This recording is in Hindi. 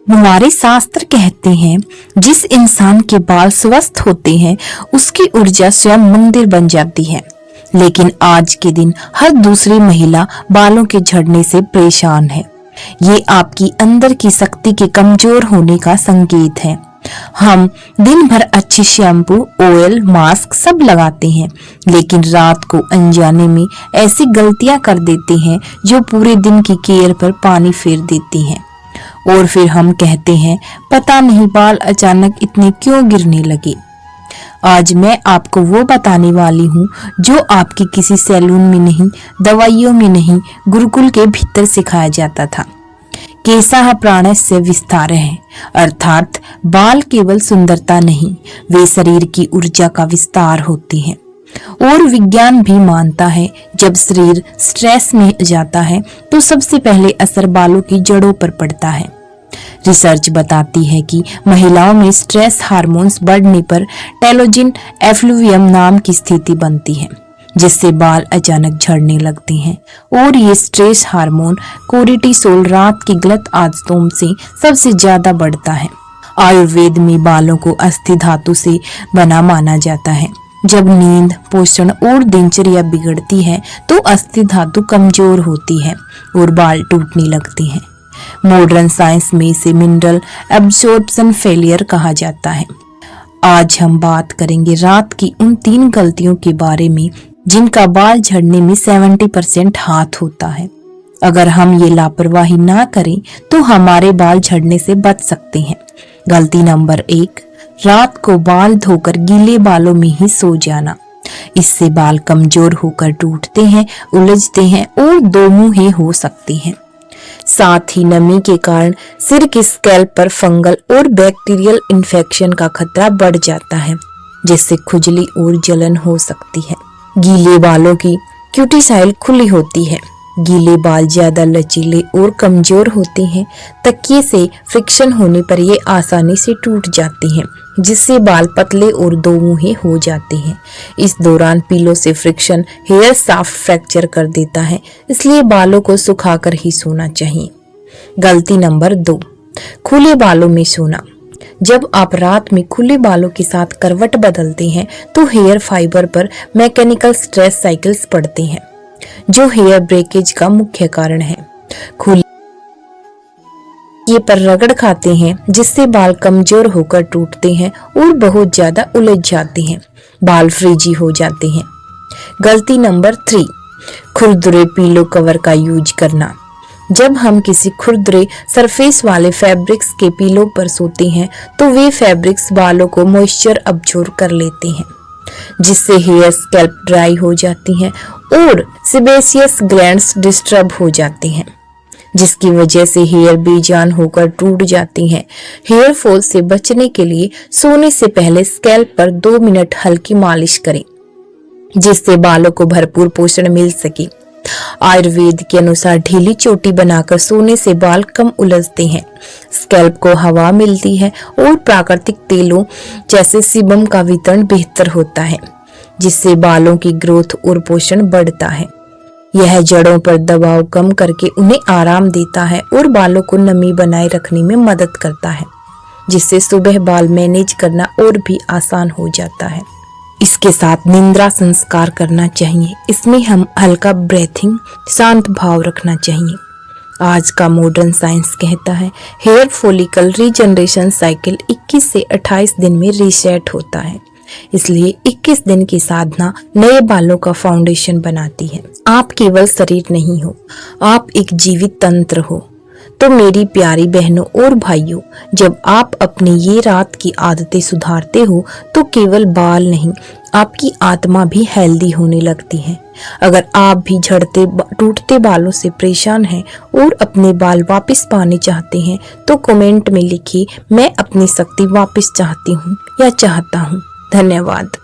हमारे शास्त्र कहते हैं, जिस इंसान के बाल स्वस्थ होते हैं उसकी ऊर्जा स्वयं मंदिर बन जाती है। लेकिन आज के दिन हर दूसरी महिला बालों के झड़ने से परेशान है। ये आपकी अंदर की शक्ति के कमजोर होने का संकेत है। हम दिन भर अच्छे शैम्पू, ऑयल, मास्क सब लगाते हैं, लेकिन रात को अनजाने में ऐसी गलतियां कर देते हैं जो पूरे दिन की केयर पर पानी फेर देती हैं। और फिर हम कहते हैं, पता नहीं बाल अचानक इतने क्यों गिरने लगे। आज मैं आपको वो बताने वाली हूँ जो आपकी किसी सैलून में नहीं, दवाइयों में नहीं, गुरुकुल के भीतर सिखाया जाता था। केशः प्राणस्य विस्तारः, अर्थात बाल केवल सुंदरता नहीं, वे शरीर की ऊर्जा का विस्तार होते हैं। और विज्ञान भी मानता है, जब शरीर स्ट्रेस में जाता है तो सबसे पहले असर बालों की जड़ों पर पड़ता है। रिसर्च बताती है कि महिलाओं में स्ट्रेस हार्मोन्स बढ़ने पर टेलोजिन एफ्लुवियम नाम की स्थिति बनती है, जिससे बाल अचानक झड़ने लगते हैं। और ये स्ट्रेस हार्मोन कोर्टिसोल रात की गलत आदतों से सबसे ज्यादा बढ़ता है। आयुर्वेद में बालों को अस्थि धातु से बना माना जाता है। जब नींद, पोषण और दिनचर्या बिगड़ती है तो अस्थि धातु कमजोर होती है और बाल टूटने लगते हैं। मॉडर्न साइंस में इसे मिनरल एब्जॉर्प्शन फेलियर कहा जाता है। आज हम बात करेंगे रात की उन 3 गलतियों के बारे में जिनका बाल झड़ने में 70% हाथ होता है। अगर हम ये लापरवाही ना करें तो हमारे बाल झड़ने से बच सकते हैं। गलती नंबर 1, रात को बाल धोकर गीले बालों में ही सो जाना। इससे बाल कमजोर होकर टूटते हैं, उलझते हैं और दोमुहे हो सकते हैं। साथ ही नमी के कारण सिर के स्कैल्प पर फंगल और बैक्टीरियल इन्फेक्शन का खतरा बढ़ जाता है, जिससे खुजली और जलन हो सकती है। गीले बालों की क्यूटिसाइल खुली होती है। गीले बाल ज्यादा लचीले और कमजोर होते हैं। तकिए से फ्रिक्शन होने पर ये आसानी से टूट जाते हैं, जिससे बाल पतले और दोमुहे हो जाते हैं। इस दौरान पीलो से फ्रिक्शन हेयर शाफ्ट फ्रैक्चर कर देता है, इसलिए बालों को सुखाकर ही सोना चाहिए। गलती नंबर 2, खुले बालों में सोना। जब आप रात में खुले बालों के साथ करवट बदलते हैं तो हेयर फाइबर पर मैकेनिकल स्ट्रेस साइकिल्स पड़ते हैं, जो हेयर ब्रेकेज का मुख्य कारण है। खुले ये पर रगड़ खाते हैं, जिससे बाल कमजोर होकर टूटते हैं और बहुत ज्यादा उलझ जाते हैं। बाल फ्रीजी हो जाते हैं। गलती नंबर 3, खुरदुरे पीलो कवर का यूज करना। जब हम किसी खुरदुरे सरफेस वाले फैब्रिक्स के पीलो पर सोते हैं तो वे फैब्रिक्स बालों को मॉइस्चर अब्जॉर्ब कर लेते हैं, जिससे हेयर स्कैल्प ड्राई हो जाती हैं और सेबेसियस ग्लैंड्स डिस्टर्ब हो जाते हैं, जिसकी वजह से हेयर बेजान होकर टूट जाती हैं। हेयर फॉल से बचने के लिए सोने से पहले स्कैल्प पर 2 मिनट हल्की मालिश करें, जिससे बालों को भरपूर पोषण मिल सके। आयुर्वेद के अनुसार ढीली चोटी बनाकर सोने से बाल कम उलझते हैं, स्कैल्प को हवा मिलती है और प्राकृतिक तेलों जैसे सीबम का वितरण बेहतर होता है, जिससे बालों की ग्रोथ और पोषण बढ़ता है। यह जड़ों पर दबाव कम करके उन्हें आराम देता है और बालों को नमी बनाए रखने में मदद करता है, जिससे सुबह बाल मैनेज करना और भी आसान हो जाता है। इसके साथ निंद्रा संस्कार करना चाहिए। इसमें हम हल्का ब्रेथिंग, शांत भाव रखना चाहिए। आज का मॉडर्न साइंस कहता है, हेयर फॉलिकल रीजनरेशन साइकिल 21 से 28 दिन में रीसेट होता है, इसलिए 21 दिन की साधना नए बालों का फाउंडेशन बनाती है। आप केवल शरीर नहीं हो, आप एक जीवित तंत्र हो। तो मेरी प्यारी बहनों और भाइयों, जब आप अपनी ये रात की आदतें सुधारते हो तो केवल बाल नहीं, आपकी आत्मा भी हेल्दी होने लगती है। अगर आप भी झड़ते टूटते बालों से परेशान हैं और अपने बाल वापस पाने चाहते हैं तो कमेंट में लिखिए, मैं अपनी शक्ति वापस चाहती हूँ या चाहता हूँ। धन्यवाद।